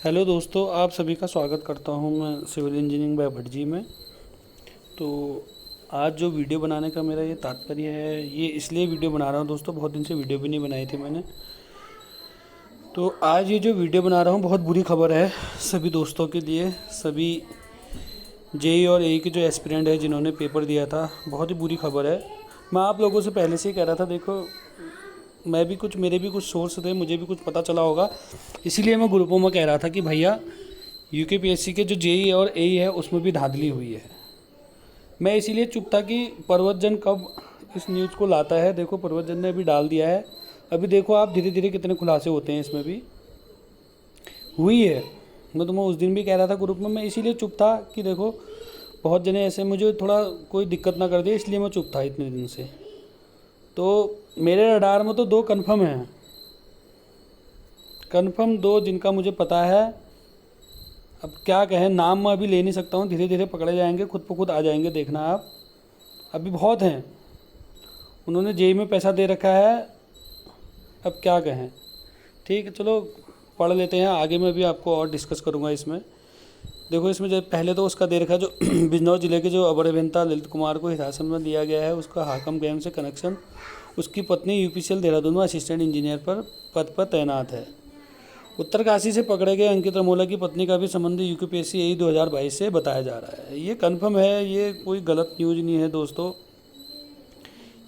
Hello दोस्तों, आप सभी का स्वागत करता हूं मैं सिविल इंजीनियरिंग बाय भटजी में। तो आज जो वीडियो बनाने का मेरा ये तात्पर्य है, ये इसलिए वीडियो बना रहा हूं दोस्तों, बहुत दिन से वीडियो भी नहीं बनाई थी मैंने। तो आज ये जो वीडियो बना रहा हूं बहुत बुरी खबर है सभी दोस्तों के लिए। सभी जेई और एई के जो एस्पिरेंट है जिन्होंने पेपर दिया था, बहुत ही बुरी खबर है। मैं आप लोगों से पहले से ही कह रहा था, देखो मैं भी कुछ, मेरे भी कुछ सोर्स थे, मुझे भी कुछ पता चला होगा, इसीलिए मैं ग्रुपों में कह रहा था कि भैया यूकेपीएससी के जो जेई और एई है उसमें भी धांधली हुई है। मैं इसीलिए चुप था कि पर्वतजन कब इस न्यूज़ को लाता है। देखो पर्वतजन ने अभी डाल दिया है, अभी देखो आप धीरे धीरे कितने खुलासे होते हैं, इसमें भी हुई है। मैं तुम्हें उस दिन भी कह रहा था ग्रुप में, मैं इसीलिए चुप था कि देखो बहुत जने ऐसे मुझे थोड़ा कोई दिक्कत ना कर दे, इसलिए मैं चुप था इतने दिन से। तो मेरे रडार में तो दो कन्फर्म हैं, कन्फर्म दो जिनका मुझे पता है। अब क्या कहें, नाम मैं अभी ले नहीं सकता हूँ, धीरे धीरे पकड़े जाएंगे, खुद ब खुद आ जाएंगे, देखना आप। अभी बहुत हैं, उन्होंने जेई में पैसा दे रखा है, अब क्या कहें। ठीक है चलो पढ़ लेते हैं, आगे मैं भी आपको और डिस्कस करूँगा इसमें। देखो इसमें जब पहले तो उसका दे रखा है, जो बिजनौर जिले के जो अवर अभियंता ललित कुमार को हिरासत में लिया गया है, उसका हाकम गैंग से कनेक्शन, उसकी पत्नी यूपीसीएल देहरादून में असिस्टेंट इंजीनियर पर पद पर तैनात है। उत्तरकाशी से पकड़े गए अंकित रमोला की पत्नी का भी संबंध यूकेपीएससी एई 2022 से बताया जा रहा है। ये कन्फर्म है, ये कोई गलत न्यूज़ नहीं है दोस्तों।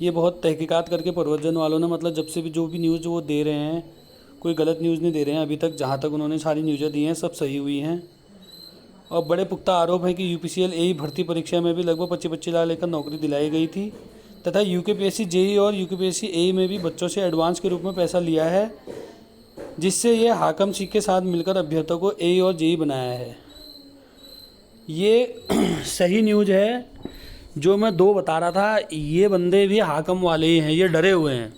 ये बहुत तहकीकात करके पर्वतजन वालों ने, मतलब जब से भी जो भी न्यूज़ वो दे रहे हैं, कोई गलत न्यूज़ नहीं दे रहे हैं अभी तक। जहाँ तक उन्होंने सारी न्यूज़ें दी हैं सब सही हुई हैं। और बड़े पुख्ता आरोप है कि यूपीसीएल एई भर्ती परीक्षा में भी लगभग 25-25 लाख लेकर नौकरी दिलाई गई थी, तथा यूकेपीएससी जेई और यूकेपीएससी एई में भी बच्चों से एडवांस के रूप में पैसा लिया है, जिससे ये हाकम सी के साथ मिलकर अभ्यर्थियों को एई और जेई बनाया है। ये सही न्यूज़ है जो मैं दो बता रहा था। ये बंदे भी हाकम वाले ही हैं, ये डरे हुए हैं।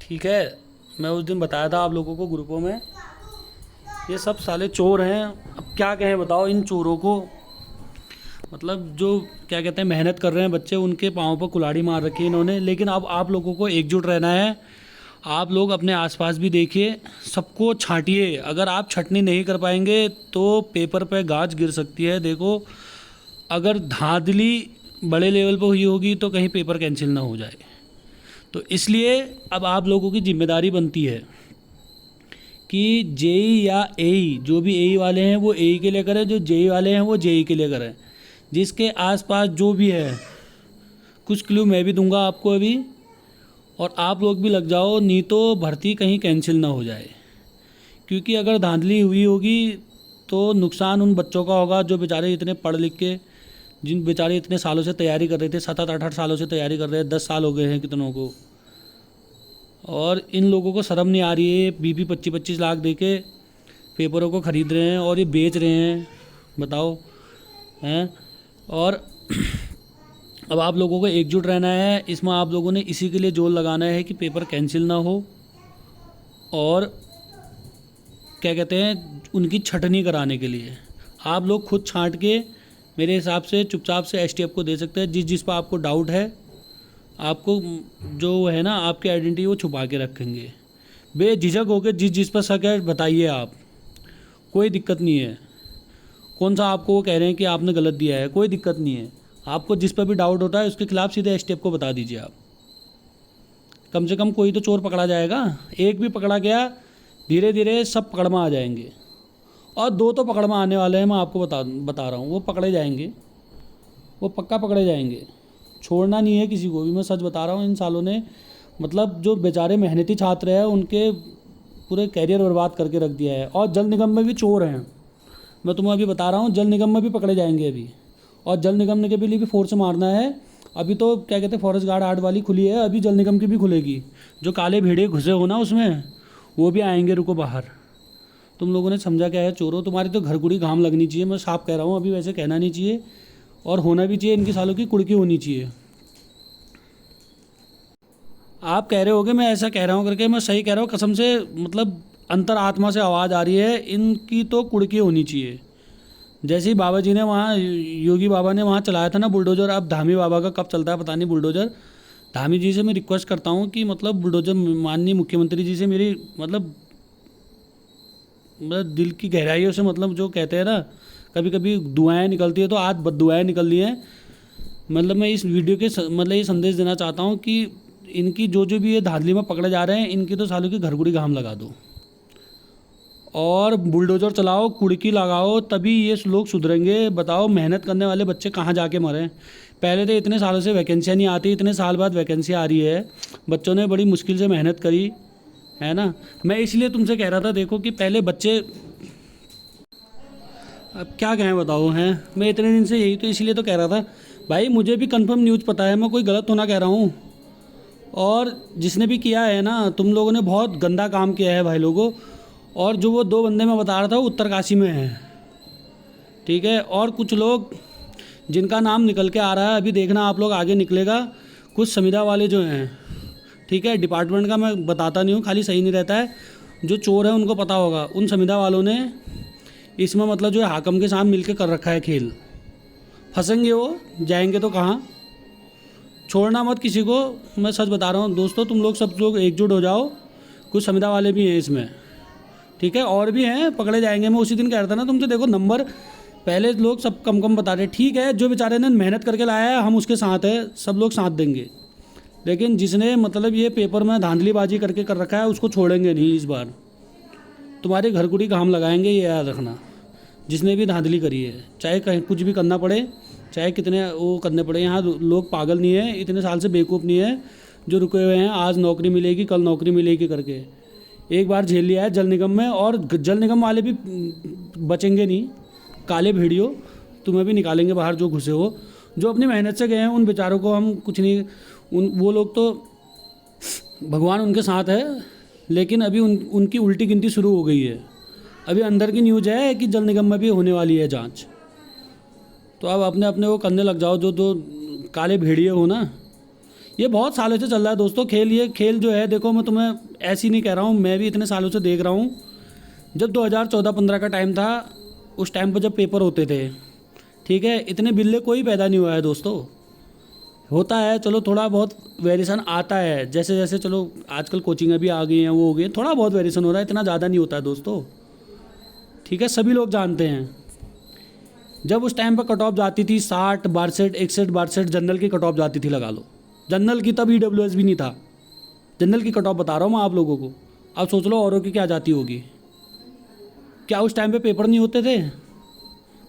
ठीक है, मैं उस दिन बताया था आप लोगों को ग्रुपों में, ये सब साले चोर हैं। अब क्या कहें बताओ इन चोरों को, मतलब जो क्या कहते हैं मेहनत कर रहे हैं बच्चे, उनके पाँव पर कुल्हाड़ी मार रखी है इन्होंने। लेकिन अब आप लोगों को एकजुट रहना है। आप लोग अपने आसपास भी देखिए, सबको छांटिए। अगर आप छटनी नहीं कर पाएंगे तो पेपर पे गाज गिर सकती है। देखो अगर धांधली बड़े लेवल पर हुई होगी तो कहीं पेपर कैंसिल ना हो जाए। तो इसलिए अब आप लोगों की जिम्मेदारी बनती है कि जेई या एई, जो भी एई वाले हैं वो एई के लिए करें, जो जेई वाले हैं वो जेई के लिए करें। जिसके आसपास जो भी है, कुछ क्लू मैं भी दूंगा आपको अभी, और आप लोग भी लग जाओ, नहीं तो भर्ती कहीं कैंसिल ना हो जाए। क्योंकि अगर धांधली हुई होगी तो नुकसान उन बच्चों का होगा जो बेचारे इतने पढ़ लिख के, जिन बेचारे इतने सालों से तैयारी कर रहे थे, 7-8 सालों से तैयारी कर रहे हैं, 10 साल हो गए हैं कितनों को, और इन लोगों को शर्म नहीं आ रही है 20-25 लाख दे के पेपरों को ख़रीद रहे हैं और ये बेच रहे हैं, बताओ हैं। और अब आप लोगों को एकजुट रहना है इसमें। आप लोगों ने इसी के लिए जोर लगाना है कि पेपर कैंसिल ना हो, और क्या कहते हैं उनकी छटनी कराने के लिए आप लोग खुद छांट के मेरे हिसाब से चुपचाप से एसटीएफ को दे सकते हैं। जिस जिस पर आपको डाउट है, आपको जो है ना आपकी आइडेंटिटी वो छुपा के रखेंगे। बेझिझक होकर जिस जिस पर शक है बताइए आप, कोई दिक्कत नहीं है। कौन सा आपको वो कह रहे हैं कि आपने गलत दिया है, कोई दिक्कत नहीं है। आपको जिस पर भी डाउट होता है उसके खिलाफ सीधे एसटीएफ को बता दीजिए आप। कम से कम कोई तो चोर पकड़ा जाएगा। एक भी पकड़ा गया, धीरे धीरे सब पकड़ में आ जाएंगे। और दो तो पकड़ में आने वाले हैं, मैं आपको बता रहा हूँ, वो पकड़े जाएंगे, वो पक्का पकड़े जाएंगे। छोड़ना नहीं है किसी को भी, मैं सच बता रहा हूँ। इन सालों ने, मतलब जो बेचारे मेहनती छात्र हैं उनके पूरे कैरियर बर्बाद करके रख दिया है। और जल निगम में भी चोर हैं, मैं तुम्हें अभी बता रहा हूँ, जल निगम में भी पकड़े जाएंगे अभी। और जल निगम के लिए भी फोर्स मारना है। अभी तो क्या कहते हैं फॉरेस्ट गार्ड 8 वाली खुली है, अभी जल निगम की भी खुलेगी। जो काले भेड़िए घुसे हो ना उसमें, वो भी आएंगे, रुको बाहर। तुम लोगों ने समझा क्या है चोरों, तुम्हारी तो घर कुड़ी घाम लगनी चाहिए। मैं साफ कह रहा हूँ, अभी वैसे कहना नहीं चाहिए, और होना भी चाहिए। इनकी सालों की कुड़की होनी चाहिए। आप कह रहे होगे मैं ऐसा कह रहा हूँ करके, मैं सही कह रहा हूँ कसम से, मतलब अंतर आत्मा से आवाज़ आ रही है, इनकी तो कुड़की होनी चाहिए। जैसे ही बाबा जी ने वहाँ, योगी बाबा ने वहाँ चलाया था ना बुलडोज़र, अब धामी बाबा का कब चलता है पता नहीं बुलडोज़र। धामी जी से मैं रिक्वेस्ट करता हूँ कि मतलब बुलडोज़र माननीय मुख्यमंत्री जी से मेरी मतलब मतलब दिल की गहराइयों से, मतलब जो कहते हैं ना, कभी कभी दुआएं निकलती है, तो आज बद्दुआएं निकल रही हैं। मतलब मैं इस वीडियो के मतलब ये संदेश देना चाहता हूँ कि इनकी जो जो भी ये धांधली में पकड़े जा रहे हैं, इनकी तो सालों की घरगुड़ी घाम लगा दो और बुलडोजर चलाओ, कुड़की लगाओ, तभी ये लोग सुधरेंगे। बताओ मेहनत करने वाले बच्चे कहाँ जाके मरे। पहले तो इतने सालों से वैकेंसियाँ नहीं आती, इतने साल बाद वैकेंसी आ रही है। बच्चों ने बड़ी मुश्किल से मेहनत करी है ना। मैं इसलिए तुमसे कह रहा था, देखो कि पहले बच्चे, अब क्या कहें बताओ हैं। मैं इतने दिन से यही तो इसलिए तो कह रहा था भाई, मुझे भी कंफर्म न्यूज़ पता है, मैं कोई गलत तो ना कह रहा हूँ। और जिसने भी किया है ना, तुम लोगों ने बहुत गंदा काम किया है भाई लोगों। और जो वो 2 बंदे मैं बता रहा था, वो उत्तरकाशी में हैं, ठीक है। और कुछ लोग जिनका नाम निकल के आ रहा है, अभी देखना आप लोग, आगे निकलेगा। कुछ संविदा वाले जो हैं, ठीक है, डिपार्टमेंट का मैं बताता नहीं हूँ, खाली सही नहीं रहता है। जो चोर है उनको पता होगा, उन संविदा वालों ने इसमें मतलब जो है हाकम के साथ मिलके कर रखा है खेल। फंसेंगे वो, जाएंगे तो कहाँ। छोड़ना मत किसी को, मैं सच बता रहा हूँ दोस्तों। तुम लोग सब लोग एकजुट हो जाओ। कुछ संविदा वाले भी हैं इसमें, ठीक है, और भी हैं, पकड़े जाएंगे। मैं उसी दिन कह रहा था ना तुमसे, देखो नंबर पहले लोग सब कम कम बता रहे, ठीक है, जो बेचारे ने मेहनत करके लाया है हम उसके साथ है, सब लोग साथ देंगे। लेकिन जिसने मतलब ये पेपर में धांधलीबाजी करके कर रखा है, उसको छोड़ेंगे नहीं इस बार। तुम्हारे घर कुड़ी काम लगाएंगे, ये याद रखना। जिसने भी धांधली करी है, चाहे कहीं कुछ भी करना पड़े, चाहे कितने वो करने पड़े। यहाँ लोग पागल नहीं है, इतने साल से बेवकूफ़ नहीं है जो रुके हुए हैं आज नौकरी मिलेगी कल नौकरी मिलेगी करके। एक बार झेल लिया है जल निगम में, और जल निगम वाले भी बचेंगे नहीं। काले भेड़ियों, तुम्हें भी निकालेंगे बाहर जो घुसे हो। जो अपनी मेहनत से गए हैं उन बेचारों को हम कुछ नहीं, वो लोग तो भगवान उनके साथ है। लेकिन अभी उनकी उल्टी गिनती शुरू हो गई है। अभी अंदर की न्यूज़ है कि जल निगम में भी होने वाली है जांच। तो अब अपने अपने वो करने लग जाओ, जो काले भेड़िए हो ना। ये बहुत सालों से चल रहा है दोस्तों खेल। ये खेल जो है, देखो मैं तुम्हें ऐसे ही नहीं कह रहा हूँ, मैं भी इतने सालों से देख रहा हूँ। जब 2014-15 का टाइम था, उस टाइम पर जब पेपर होते थे, ठीक है, इतने बिल्ले कोई पैदा नहीं हुआ है दोस्तों। होता है, चलो थोड़ा बहुत वेरिएशन आता है, जैसे जैसे चलो आजकल कोचिंगें भी आ गई हैं, वो हो गई, थोड़ा बहुत वेरिएशन हो रहा है, इतना ज़्यादा नहीं होता है दोस्तों, ठीक है, सभी लोग जानते हैं। जब उस टाइम पर कट ऑफ जाती थी 60, 62, 61, 62 जनरल की कट ऑफ जाती थी, लगा लो जनरल की, तब EWS भी नहीं था। जनरल की कट ऑफ बता रहा हूँ मैं आप लोगों को। अब सोच लो औरों की क्या जाती होगी। क्या उस टाइम पे पेपर नहीं होते थे?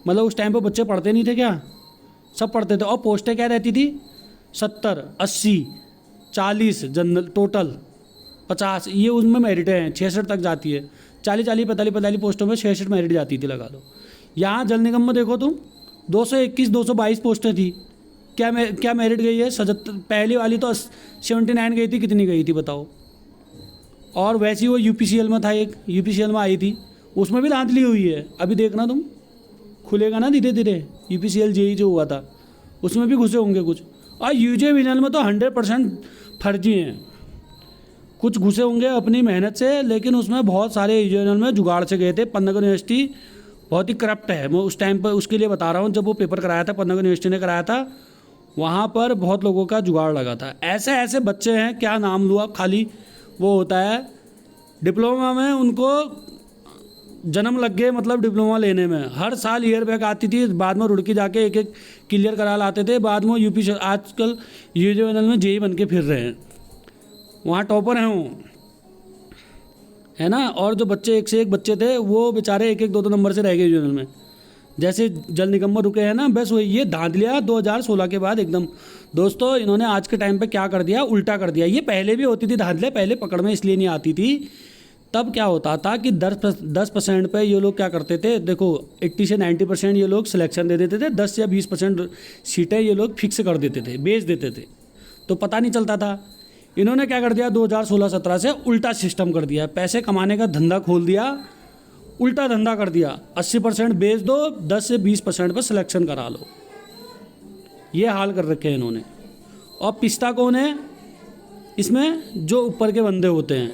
मतलब उस टाइम पे बच्चे पढ़ते नहीं थे क्या? सब पढ़ते थे। और पोस्टें क्या रहती थी? 70, 80, 40 जनरल, टोटल 50, ये उसमें मेरिटें हैं, 66 तक जाती है। 40, 40, 45, 45 पोस्टों में 66 मेरिट जाती थी, लगा लो। यहाँ जल निगम में देखो तुम, 221, 222 पोस्टें थी। क्या मेरिट गई है? 77। पहली वाली तो 79 गई थी, कितनी गई थी बताओ। और वैसी वो UPCL में था, एक UPCL में आई थी, उसमें भी धांधली हुई है। अभी देखना तुम, खुलेगा ना धीरे धीरे। UPCL JEE जो हुआ था उसमें भी घुसे होंगे कुछ। और UJ में तो 100% फर्जी हैं। कुछ घुसे होंगे अपनी मेहनत से, लेकिन उसमें बहुत सारे UJ में जुगाड़ से गए थे। पन्नागर यूनिवर्सिटी बहुत ही करप्ट है। मैं उस टाइम पर उसके लिए बता रहा हूँ, जब वो पेपर कराया था, पन्नागर यूनिवर्सिटी ने कराया था, वहाँ पर बहुत लोगों का जुगाड़ लगा था। ऐसे ऐसे बच्चे हैं, क्या नाम लूँ अब, खाली वो होता है डिप्लोमा में उनको जन्म लग गए, मतलब डिप्लोमा लेने में। हर साल ईयर बैक आती थी, बाद में रुड़की जाके एक एक क्लियर करा लाते थे। बाद में UP आजकल UJ में JEE बन के फिर रहे हैं, वहाँ टॉपर हैं वो, है ना। और जो बच्चे एक से एक बच्चे थे, वो बेचारे एक एक 2-2 नंबर से रह गए UJ में, जैसे जल निगम में रुके हैं ना। बस वही ये धांधलियाँ 2016 के बाद एकदम। दोस्तों इन्होंने आज के टाइम पे क्या कर दिया, उल्टा कर दिया। ये पहले भी होती थी धांधलियाँ, पहले पकड़ में इसलिए नहीं आती थी। तब क्या होता था कि 10% पे ये लोग क्या करते थे, देखो 80 से 90% ये लोग सिलेक्शन दे देते थे, 10 या 20% सीटें ये लोग फिक्स कर देते थे, बेच देते थे, तो पता नहीं चलता था। इन्होंने क्या कर दिया, 2016-17 से उल्टा सिस्टम कर दिया, पैसे कमाने का धंधा खोल दिया, उल्टा धंधा कर दिया। 80% बेच दो, 10 से 20% पर सिलेक्शन करा लो। ये हाल कर रखे हैं इन्होंने। और पिस्ता कौन है इसमें? जो ऊपर के बंदे होते हैं,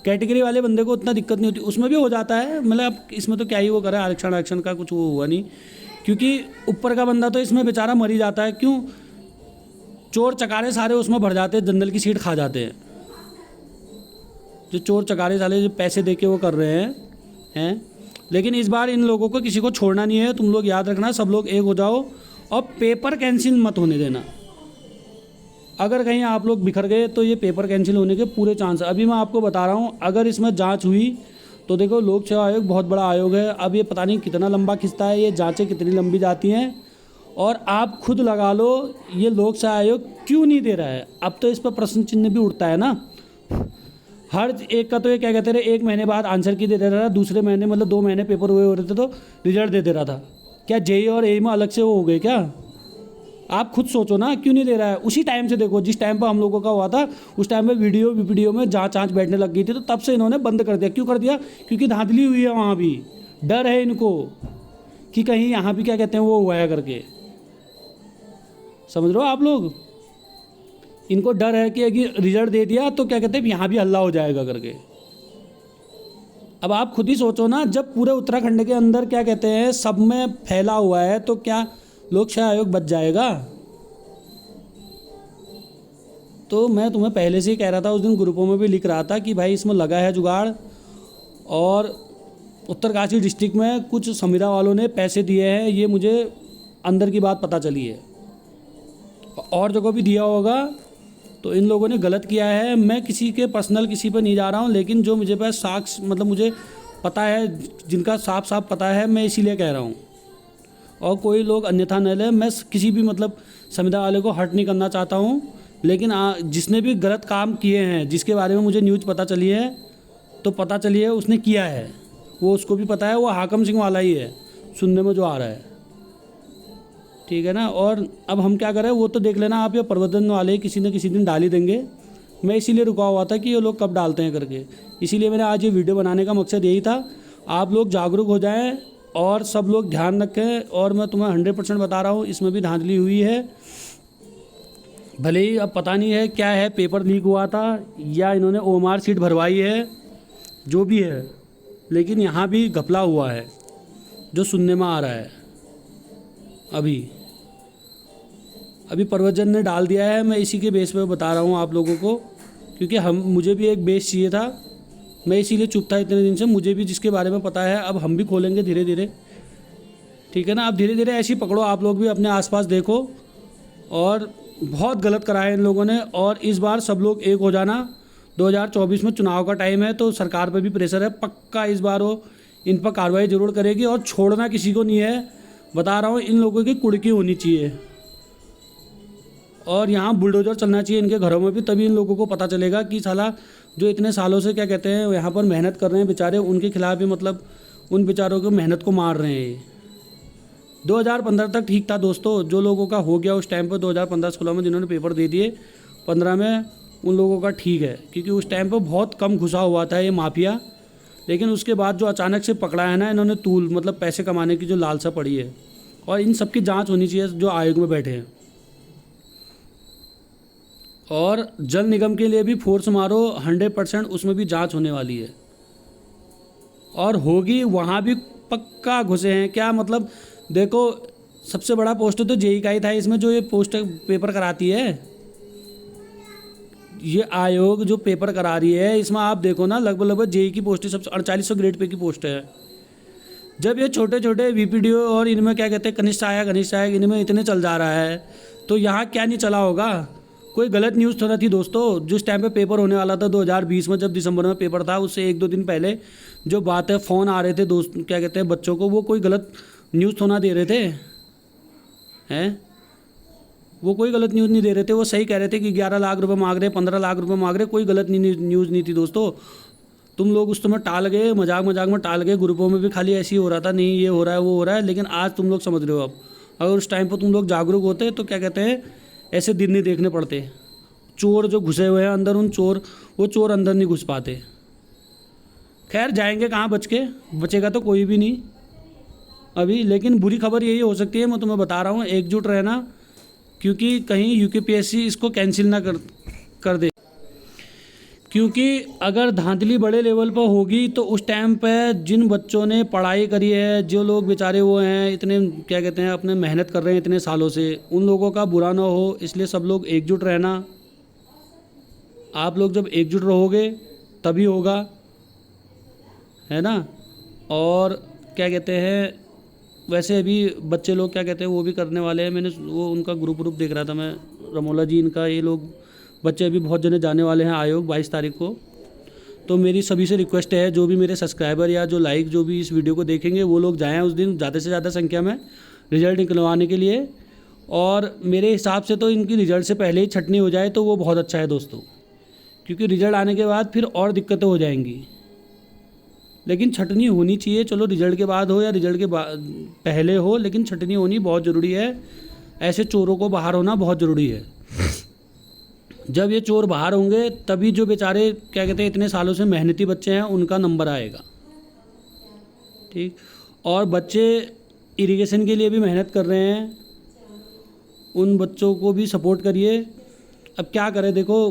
कैटेगरी वाले बंदे को उतना दिक्कत नहीं होती, उसमें भी हो जाता है। मतलब इसमें तो क्या ही वो करे, आरक्षण का कुछ वो हुआ नहीं, क्योंकि ऊपर का बंदा तो इसमें बेचारा मर ही जाता है। क्यों? चोर चकारे सारे उसमें भर जाते हैं, जनरल की सीट खा जाते हैं। जो चोर चकारे साले जो पैसे दे के वो कर रहे हैं, हैं। लेकिन इस बार इन लोगों को किसी को छोड़ना नहीं है, तुम लोग याद रखना, सब लोग एक हो जाओ और पेपर कैंसिल मत होने देना। अगर कहीं आप लोग बिखर गए तो ये पेपर कैंसिल होने के पूरे चांस है। अभी मैं आपको बता रहा हूँ, अगर इसमें जांच हुई तो देखो, लोक सेवा आयोग बहुत बड़ा आयोग है। अब ये पता नहीं कितना लंबा खिंचता है, ये जांचें कितनी लंबी जाती हैं। और आप खुद लगा लो, ये लोक सेवा आयोग क्यों नहीं दे रहा है। अब तो इस पर प्रश्न चिन्ह भी उठता है ना। हर एक का तो ये क्या कहते रहे, 1 महीने बाद आंसर की दे रहा था, दूसरे महीने मतलब 2 महीने पेपर हुए हो रहे थे तो रिजल्ट दे रहा था। क्या जेई और एई में अलग से वो हो गए क्या? आप खुद सोचो ना, क्यों नहीं दे रहा है। उसी टाइम से देखो, जिस टाइम पर हम लोगों का हुआ था उस टाइम पे वीडियो में जांच बैठने लग गई थी, तो तब से इन्होंने बंद कर दिया। क्यों कर दिया? क्योंकि धांधली हुई है वहाँ भी। डर है इनको कि कहीं यहाँ भी क्या कहते हैं वो हुआ है करके। समझ रहे हो आप लोग? इनको डर है कि अगर रिजल्ट दे दिया तो क्या कहते हैं यहाँ भी हल्ला हो जाएगा करके। अब आप खुद ही सोचो ना, जब पूरे उत्तराखंड के अंदर क्या कहते हैं सब में फैला हुआ है, तो क्या लोक सेवा आयोग बच जाएगा? तो मैं तुम्हें पहले से ही कह रहा था, उस दिन ग्रुपों में भी लिख रहा था कि भाई इसमें लगा है जुगाड़। और उत्तरकाशी डिस्ट्रिक्ट में कुछ संविदा वालों ने पैसे दिए हैं, ये मुझे अंदर की बात पता चली है। और जगह भी दिया होगा, तो इन लोगों ने गलत किया है। मैं किसी के पर्सनल किसी पर नहीं जा रहा हूँ, लेकिन जो मुझे पास साक्ष्य मतलब मुझे पता है, जिनका साफ साफ पता है, मैं इसीलिए कह रहा हूँ। और कोई लोग अन्यथा न ले, मैं किसी भी मतलब संविदा वाले को हर्ट नहीं करना चाहता हूँ। लेकिन जिसने भी गलत काम किए हैं, जिसके बारे में मुझे न्यूज़ पता चली है, तो पता चली है उसने किया है, वो उसको भी पता है, वो हाकम सिंह वाला ही है सुनने में जो आ रहा है, ठीक है ना। और अब हम क्या करें वो तो देख लेना आप, या प्रबंधन वाले किसी न किसी दिन डाल ही देंगे। मैं इसीलिए रुका हुआ था कि ये लोग कब डालते हैं करके, इसीलिए मैंने आज ये वीडियो बनाने का मकसद यही था। आप लोग जागरूक हो जाएं और सब लोग ध्यान रखें। और मैं तुम्हें 100% बता रहा हूँ, इसमें भी धांधली हुई है। भले ही अब पता नहीं है क्या है, पेपर लीक हुआ था या इन्होंने ओएमआर सीट भरवाई है, जो भी है, लेकिन यहाँ भी घपला हुआ है जो सुनने में आ रहा है। अभी प्रवचन ने डाल दिया है, मैं इसी के बेस पे बता रहा हूँ आप लोगों को, क्योंकि मुझे भी एक बेस चाहिए था। मैं इसीलिए चुप था इतने दिन से, मुझे भी जिसके बारे में पता है। अब हम भी खोलेंगे धीरे धीरे, ठीक है ना। अब धीरे धीरे ऐसे ही पकड़ो, आप लोग भी अपने आसपास देखो। और बहुत गलत करा है इन लोगों ने, और इस बार सब लोग एक हो जाना। 2024 में चुनाव का टाइम है, तो सरकार पर भी प्रेशर है, पक्का इस बार वो इन पर कार्रवाई ज़रूर करेगी। और छोड़ना किसी को नहीं है, बता रहा हूँ। इन लोगों की कुड़की होनी चाहिए, और यहाँ बुलडोजर चलना चाहिए इनके घरों में भी, तभी इन लोगों को पता चलेगा कि साला जो इतने सालों से क्या कहते हैं यहाँ पर मेहनत कर रहे हैं बेचारे, उनके खिलाफ भी मतलब उन बेचारों को मेहनत को मार रहे हैं। 2015 तक ठीक था दोस्तों, जो लोगों का हो गया उस टाइम पर 2015-16 में जिन्होंने पेपर दे दिए, 15 में उन लोगों का ठीक है, क्योंकि उस टाइम पर बहुत कम घुसा हुआ था ये माफिया। लेकिन उसके बाद जो अचानक से पकड़ा है ना इन्होंने, तूल मतलब पैसे कमाने की जो लालसा पड़ी है, और इन सब की जाँच होनी चाहिए जो आयोग में बैठे हैं। और जल निगम के लिए भी फोर्स मारो 100%, उसमें भी जांच होने वाली है और होगी। वहाँ भी पक्का घुसे हैं क्या, मतलब देखो सबसे बड़ा पोस्ट तो जेई का ही था इसमें, जो ये पोस्ट पेपर कराती है, ये आयोग जो पेपर करा रही है, इसमें आप देखो ना लगभग जेई की पोस्ट सबसे 4800 ग्रेड पे की पोस्ट है। जब ये छोटे छोटे वीपीडीओ और इनमें क्या कहते हैं कनिष्ठ आया इनमें इतने चल जा रहा है, तो यहाँ क्या नहीं चला होगा। कोई गलत न्यूज़ थोड़ा थी दोस्तों। जिस टाइम पे पेपर होने वाला था 2020 में, जब दिसंबर में पेपर था, उससे 1-2 दिन पहले जो बात है, फ़ोन आ रहे थे दोस्त क्या कहते हैं बच्चों को, वो कोई गलत न्यूज़ थोड़ा दे रहे थे हैं, वो कोई गलत न्यूज़ नहीं दे रहे थे। वो सही कह रहे थे कि 11 लाख रुपए मांग रहे, 15 लाख रुपए मांग रहे, कोई गलत न्यूज़ नहीं थी दोस्तों। तुम लोग उस समय टाल गए, मजाक में टाल गए। ग्रुपों में भी खाली ऐसे ही हो रहा था, नहीं ये हो रहा है वो हो रहा है, लेकिन आज तुम लोग समझ रहे हो। अब अगर उस टाइम पर तुम लोग जागरूक होते तो क्या कहते हैं ऐसे दिन नहीं देखने पड़ते। चोर जो घुसे हुए हैं अंदर, वो चोर अंदर नहीं घुस पाते। खैर जाएंगे कहाँ बच के, बचेगा तो कोई भी नहीं अभी। लेकिन बुरी खबर यही हो सकती है, मैं तुम्हें बता रहा हूँ, एकजुट रहना, क्योंकि कहीं यूकेपीएससी इसको कैंसिल ना कर दे। क्योंकि अगर धांधली बड़े लेवल पर होगी तो उस टाइम पे जिन बच्चों ने पढ़ाई करी है, जो लोग बेचारे वो हैं इतने क्या कहते हैं अपने मेहनत कर रहे हैं इतने सालों से, उन लोगों का बुरा ना हो, इसलिए सब लोग एकजुट रहना। आप लोग जब एकजुट रहोगे तभी होगा, है ना। और क्या कहते हैं, वैसे अभी बच्चे लोग क्या कहते हैं वो भी करने वाले हैं। मैंने वो उनका ग्रुप देख रहा था मैं, रमोला जी इनका, ये लोग बच्चे अभी बहुत जने जाने वाले हैं आयोग 22 तारीख को। तो मेरी सभी से रिक्वेस्ट है, जो भी मेरे सब्सक्राइबर या जो लाइक जो भी इस वीडियो को देखेंगे वो लोग जाएँ उस दिन ज़्यादा से ज़्यादा संख्या में रिज़ल्ट निकलवाने के लिए। और मेरे हिसाब से तो इनकी रिज़ल्ट से पहले ही छटनी हो जाए तो वो बहुत अच्छा है दोस्तों, क्योंकि रिज़ल्ट आने के बाद फिर और दिक्कतें हो जाएंगी। लेकिन छटनी होनी चाहिए, चलो रिज़ल्ट के बाद हो या रिज़ल्ट के पहले हो, लेकिन छटनी होनी बहुत ज़रूरी है। ऐसे चोरों को बाहर होना बहुत ज़रूरी है। जब ये चोर बाहर होंगे तभी जो बेचारे क्या कहते हैं इतने सालों से मेहनती बच्चे हैं उनका नंबर आएगा। ठीक, और बच्चे इरिगेशन के लिए भी मेहनत कर रहे हैं, उन बच्चों को भी सपोर्ट करिए। अब क्या करें, देखो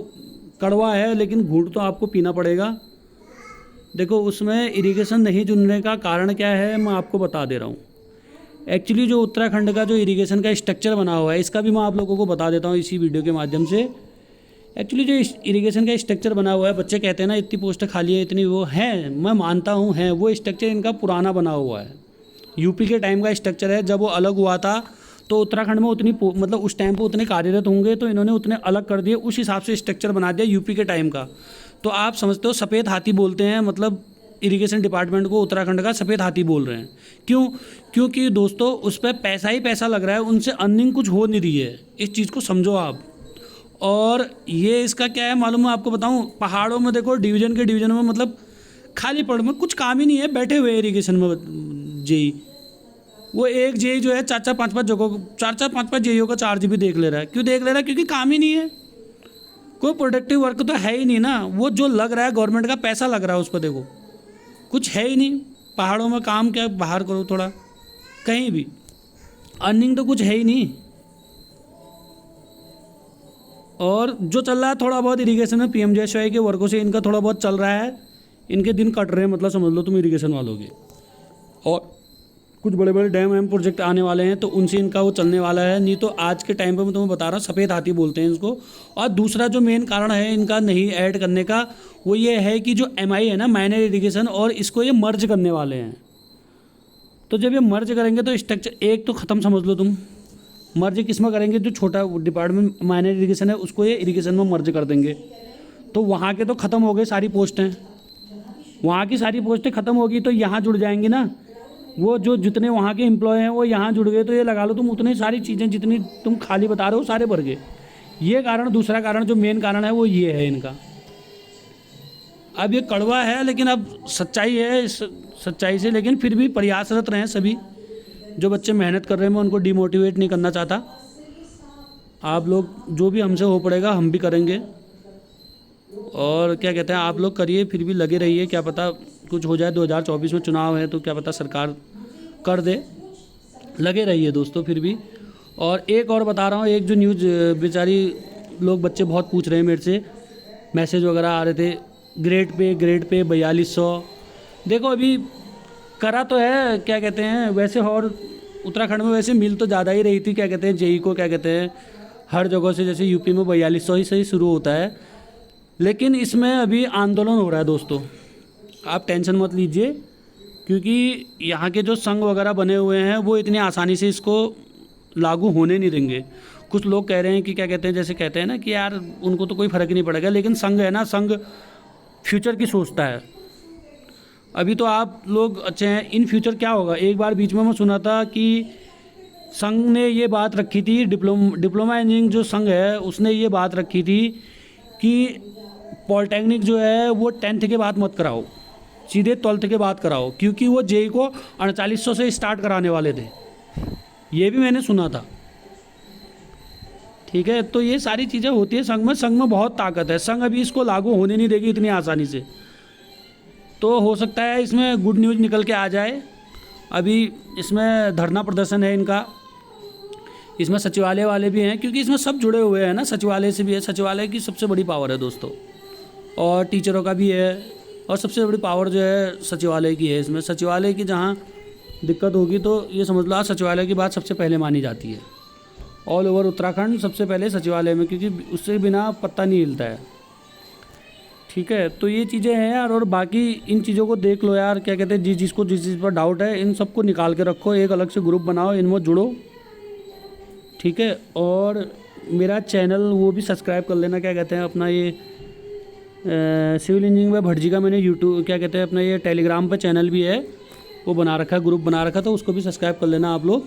कड़वा है लेकिन घूंट तो आपको पीना पड़ेगा। देखो उसमें इरिगेशन नहीं चुनने का कारण क्या है मैं आपको बता दे रहा हूँ। एक्चुअली जो उत्तराखंड का जो इरिगेशन का स्ट्रक्चर बना हुआ है, इसका भी मैं आप लोगों को बता देता हूँ इसी वीडियो के माध्यम से। एक्चुअली जो इरिगेशन का स्ट्रक्चर बना हुआ है, बच्चे कहते हैं ना इतनी पोस्ट खाली है, इतनी वो हैं, मैं मानता हूँ हैं, वो स्ट्रक्चर इनका पुराना बना हुआ है। यूपी के टाइम का स्ट्रक्चर है, जब वो अलग हुआ था तो उत्तराखंड में उतनी मतलब उस टाइम पे उतने कार्यरत होंगे तो इन्होंने उतने अलग कर दिए, उस हिसाब से स्ट्रक्चर बना दिया यूपी के टाइम का। तो आप समझते हो सफ़ेद हाथी बोलते हैं, मतलब इरिगेशन डिपार्टमेंट को उत्तराखंड का सफ़ेद हाथी बोल रहे हैं। क्यों? क्योंकि दोस्तों उस पर पैसा ही पैसा लग रहा है, उनसे अर्निंग कुछ हो नहीं रही है, इस चीज़ को समझो आप। और ये इसका क्या है मालूम है आपको बताऊं, पहाड़ों में देखो डिवीज़न के डिवीज़न में मतलब खाली पड़ में कुछ काम ही नहीं है, बैठे हुए इरिगेशन में जेई। वो एक जेई जो है 4-4 5-5 जगह 4-4 5-5 जेईओ का चार्ज भी देख ले रहा है। क्यों देख ले रहा है? क्योंकि काम ही नहीं है, कोई प्रोडक्टिव वर्क तो है ही नहीं ना। वो जो लग रहा है गवर्नमेंट का पैसा लग रहा है उस पर, देखो कुछ है ही नहीं। पहाड़ों में काम क्या, बाहर करो थोड़ा, कहीं भी अर्निंग तो कुछ है ही नहीं। और जो चल रहा है थोड़ा बहुत इरिगेशन में पीएमजीएसवाई के वर्कों से इनका थोड़ा बहुत चल रहा है, इनके दिन कट रहे हैं, मतलब समझ लो तुम इरिगेशन वालों के। और कुछ बड़े बड़े डैम एम प्रोजेक्ट आने वाले हैं तो उनसे इनका वो चलने वाला है, नहीं तो आज के टाइम पे मैं तुम्हें बता रहा हूँ सफ़ेद हाथी बोलते हैं इसको। और दूसरा जो मेन कारण है इनका नहीं ऐड करने का, वो ये है कि जो एमआई है ना, माइनर इरिगेशन, और इसको ये मर्ज करने वाले हैं। तो जब ये मर्ज करेंगे तो स्ट्रक्चर एक तो ख़त्म, समझ लो तुम। मर्ज किस में करेंगे? जो छोटा डिपार्टमेंट माइनर इरिगेशन है उसको ये इरिगेशन में मर्ज कर देंगे, तो वहाँ के तो ख़त्म हो गए सारी पोस्टें, वहाँ की सारी पोस्टें ख़त्म होगी तो यहाँ जुड़ जाएंगी ना। वो जो जितने वहाँ के एम्प्लॉय हैं वो यहाँ जुड़ गए, तो ये लगा लो तुम उतनी सारी चीज़ें जितनी तुम खाली बता रहे हो सारे भर गए। ये कारण, दूसरा कारण जो मेन कारण है वो ये है इनका। अब ये कड़वा है लेकिन अब सच्चाई है, इस सच्चाई से लेकिन फिर भी प्रयासरत रहें सभी जो बच्चे मेहनत कर रहे हैं। मैं उनको डिमोटिवेट नहीं करना चाहता। आप लोग जो भी हमसे हो पड़ेगा हम भी करेंगे, और क्या कहते हैं आप लोग करिए, फिर भी लगे रहिए, क्या पता कुछ हो जाए। 2024 में चुनाव है तो क्या पता सरकार कर दे, लगे रहिए दोस्तों फिर भी। और एक और बता रहा हूँ, एक जो न्यूज़ बेचारी लोग बच्चे बहुत पूछ रहे हैं मेरे से, मैसेज वगैरह आ रहे थे, ग्रेड पे 4200। देखो अभी करा तो है, क्या कहते हैं वैसे, और उत्तराखंड में वैसे मिल तो ज़्यादा ही रही थी, क्या कहते हैं जेई को, क्या कहते हैं हर जगह से, जैसे यूपी में 4200 ही से शुरू होता है। लेकिन इसमें अभी आंदोलन हो रहा है दोस्तों, आप टेंशन मत लीजिए, क्योंकि यहाँ के जो संघ वगैरह बने हुए हैं वो इतनी आसानी से इसको लागू होने नहीं देंगे। कुछ लोग कह रहे हैं कि क्या कहते हैं, जैसे कहते हैं ना कि यार उनको तो कोई फ़र्क नहीं पड़ेगा, लेकिन संघ है ना, संघ फ्यूचर की सोचता है। अभी तो आप लोग अच्छे हैं, इन फ्यूचर क्या होगा। एक बार बीच में मैं सुना था कि संघ ने ये बात रखी थी, डिप्लोमा इंजीनियरिंग जो संघ है उसने ये बात रखी थी कि पॉलिटेक्निक जो है वो 10th के बाद मत कराओ, सीधे 12th के बाद कराओ, क्योंकि वो जेई को 4800 से स्टार्ट कराने वाले थे। ये भी मैंने सुना था। ठीक है, तो ये सारी चीज़ें होती है संघ में बहुत ताकत है। संघ अभी इसको लागू होने नहीं देगी इतनी आसानी से, तो हो सकता है इसमें गुड न्यूज़ निकल के आ जाए। अभी इसमें धरना प्रदर्शन है इनका, इसमें सचिवालय वाले भी हैं, क्योंकि इसमें सब जुड़े हुए हैं ना, सचिवालय से भी है, सचिवालय की सबसे बड़ी पावर है दोस्तों, और टीचरों का भी है, और सबसे बड़ी पावर जो है सचिवालय की है। इसमें सचिवालय की जहाँ दिक्कत होगी तो ये समझ लो सचिवालय की बात सबसे पहले मानी जाती है। ऑल ओवर उत्तराखंड सबसे पहले सचिवालय में, क्योंकि उससे बिना पत्ता नहीं हिलता है। ठीक है, तो ये चीज़ें हैं यार। और बाकी इन चीज़ों को देख लो यार, क्या कहते हैं, जिसको जिस चीज़ पर डाउट है इन सबको निकाल के रखो, एक अलग से ग्रुप बनाओ, इनमें जुड़ो, ठीक है। और मेरा चैनल वो भी सब्सक्राइब कर लेना, क्या कहते हैं अपना ये सिविल इंजीनियरिंग में भटजी का मैंने यूट्यूब क्या कहते हैं अपना ये टेलीग्राम पर चैनल भी है, वो बना रखा है, ग्रुप बना रखा, तो उसको भी सब्सक्राइब कर लेना आप लोग,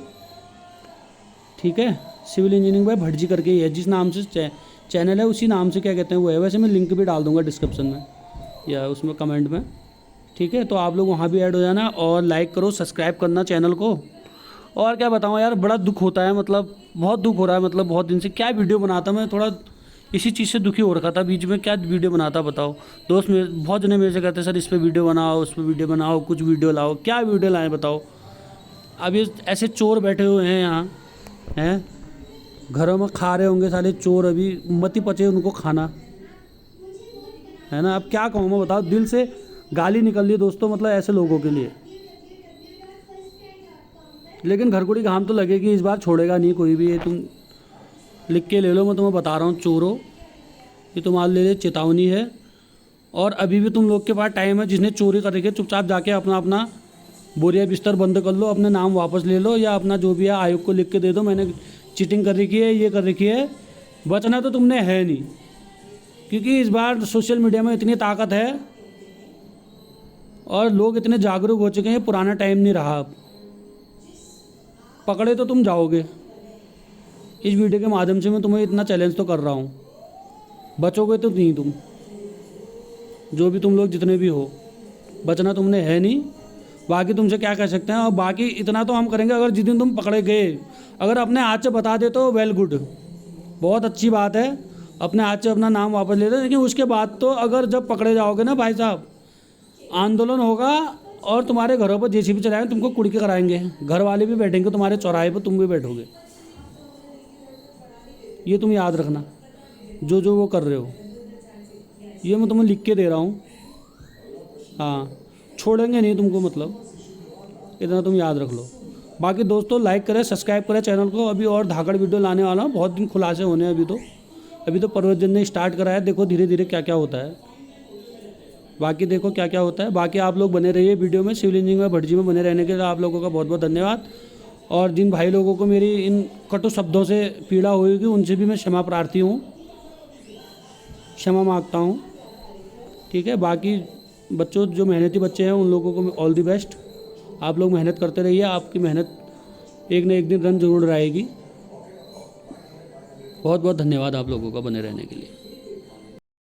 ठीक है। सिविल इंजीनियरिंग में भटजी करके ही है, जिस नाम से चैनल है उसी नाम से क्या कहते हैं वो है। वैसे मैं लिंक भी डाल दूंगा डिस्क्रिप्शन में या उसमें कमेंट में, ठीक है। तो आप लोग वहाँ भी ऐड हो जाना और लाइक करो, सब्सक्राइब करना चैनल को। और क्या बताऊँ यार, बड़ा दुख होता है, मतलब बहुत दुख हो रहा है, मतलब बहुत दिन से क्या वीडियो बनाता मैं, थोड़ा इसी चीज़ से दुखी हो रखा था बीच में, क्या वीडियो बनाता बताओ। दोस्त मेरे बहुत जने मेरे से कहते हैं सर इस पर वीडियो बनाओ, उस पर वीडियो बनाओ, कुछ वीडियो लाओ, क्या वीडियो लाएँ बताओ। अब ये ऐसे चोर बैठे हुए हैं यहाँ, हैं घरों में खा रहे होंगे साले चोर, अभी मती पचे उनको खाना, है ना। अब क्या कहूँ मैं बताओ, दिल से गाली निकल रही दोस्तों, मतलब ऐसे लोगों के लिए। लेकिन घरकुड़ी घाम तो लगेगी, इस बार छोड़ेगा नहीं कोई भी। ये तुम लिख के ले लो, मैं तुम्हें बता रहा हूँ चोरों, ये तुम्हारे लिए चेतावनी है। और अभी भी तुम लोग के पास टाइम है, जिसने चोरी कर रखी है चुपचाप जाके अपना अपना बोरिया बिस्तर बंद कर लो, अपने नाम वापस ले लो, या अपना जो भी है आयोग को लिख के दे दो मैंने चीटिंग कर रखी है, ये कर रखी है। बचना तो तुमने है नहीं, क्योंकि इस बार सोशल मीडिया में इतनी ताकत है और लोग इतने जागरूक हो चुके हैं, पुराना टाइम नहीं रहा। अब पकड़े तो तुम जाओगे। इस वीडियो के माध्यम से मैं तुम्हें इतना चैलेंज तो कर रहा हूँ, बचोगे तो नहीं तुम, जो भी तुम लोग जितने भी हो, बचना तुमने है नहीं। बाकी तुमसे क्या कह सकते हैं। और बाकी इतना तो हम करेंगे, अगर जिस दिन तुम पकड़े गए, अगर अपने हाथ से बता दे तो वेल गुड, बहुत अच्छी बात है, अपने हाथ से अपना नाम वापस ले दे। लेकिन उसके बाद तो अगर जब पकड़े जाओगे ना भाई साहब, आंदोलन होगा और तुम्हारे घरों पर जेसीबी चलाएंगे, तुमको कुड़ के कराएंगे, घर वाले भी बैठेंगे तुम्हारे चौराहे पर, तुम भी बैठोगे। ये तुम याद रखना, जो जो वो कर रहे हो, ये मैं तुम्हें लिख के दे रहा हूँ। हाँ, छोड़ेंगे नहीं तुमको, मतलब इतना तुम याद रख लो। बाकी दोस्तों लाइक करें, सब्सक्राइब करें चैनल को। अभी और धाकड़ वीडियो लाने वाला हूँ, बहुत दिन खुलासे होने हैं अभी तो परवेज़ ने स्टार्ट करा है, देखो धीरे धीरे क्या क्या होता है। बाकी देखो क्या क्या होता है। बाकी आप लोग बने रहिए वीडियो में, सिविल इंजीनियरिंग में भटजी में बने रहने के लिए आप लोगों का बहुत बहुत धन्यवाद। और जिन भाई लोगों को मेरी इन कटु शब्दों से पीड़ा होगी, उनसे भी मैं क्षमा प्रार्थी हूँ, क्षमा मांगता हूँ, ठीक है। बाकी बच्चों, जो मेहनती बच्चे हैं उन लोगों को ऑल द बेस्ट। आप लोग मेहनत करते रहिए, आपकी मेहनत एक न एक दिन रन जरूर आएगी। बहुत बहुत धन्यवाद आप लोगों का बने रहने के लिए।